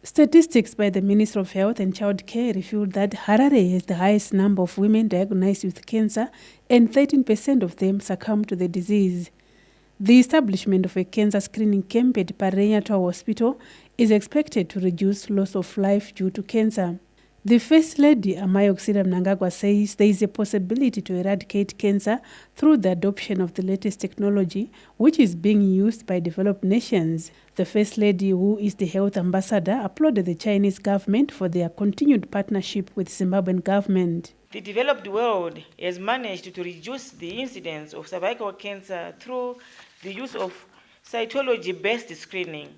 Statistics by the Ministry of Health and Child Care revealed that Harare has the highest number of women diagnosed with cancer, and 13% of them succumb to the disease. The establishment of a cancer screening camp at Parenyatua Hospital is expected to reduce loss of life due to cancer. The First Lady, Amayokzila Mnangagwa, says there is a possibility to eradicate cancer through the adoption of the latest technology, which is being used by developed nations. The First Lady, who is the health ambassador, applauded the Chinese government for their continued partnership with the Zimbabwean government. The developed world has managed to reduce the incidence of cervical cancer through the use of cytology-based screening,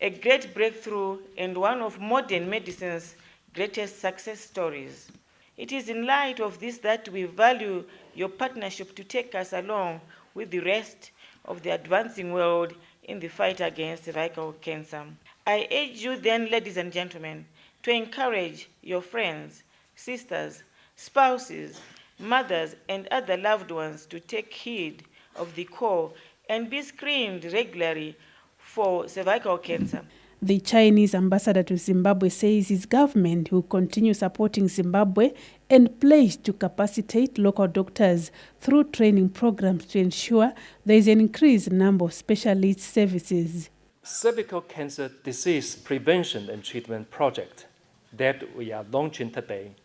a great breakthrough and one of modern medicine's greatest success stories. It is in light of this that we value your partnership to take us along with the rest of the advancing world in the fight against cervical cancer. I urge you then, ladies and gentlemen, to encourage your friends, sisters, spouses, mothers, and other loved ones to take heed of the call and be screened regularly for cervical cancer. The Chinese ambassador to Zimbabwe says his government will continue supporting Zimbabwe and pledge to capacitate local doctors through training programs to ensure there is an increased number of specialist services. Cervical cancer disease prevention and treatment project that we are launching today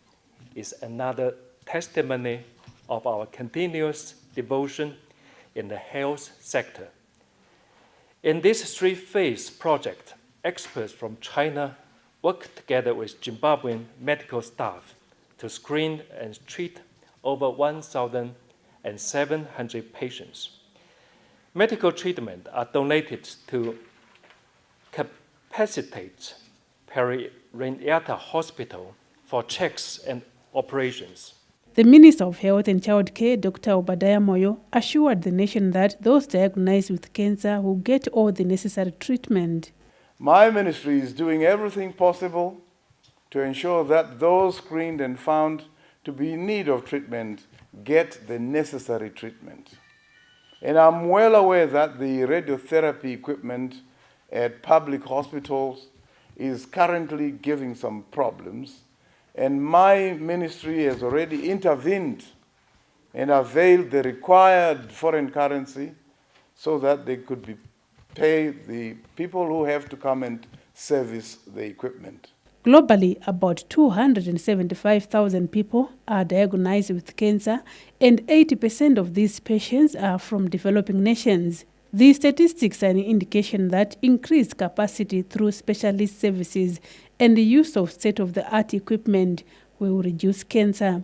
is another testimony of our continuous devotion in the health sector. In this three-phase project, experts from China work together with Zimbabwean medical staff to screen and treat over 1,700 patients. Medical treatment are donated to capacitate Parenyatua Hospital for checks and operations. The Minister of Health and Child Care, Dr. Obadiah Moyo, assured the nation that those diagnosed with cancer will get all the necessary treatment. My ministry is doing everything possible to ensure that those screened and found to be in need of treatment get the necessary treatment. And I'm well aware that the radiotherapy equipment at public hospitals is currently giving some problems, and my ministry has already intervened and availed the required foreign currency so that they could pay the people who have to come and service the equipment. Globally, about 275,000 people are diagnosed with cancer, and 80% of these patients are from developing nations. These statistics are an indication that increased capacity through specialist services and the use of state-of-the-art equipment will reduce cancer.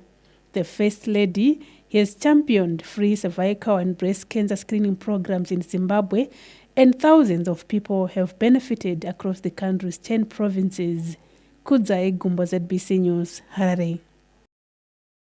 The First Lady has championed free cervical and breast cancer screening programs in Zimbabwe, and thousands of people have benefited across the country's 10 provinces. Kudza Egumbo, ZBC News, Harare.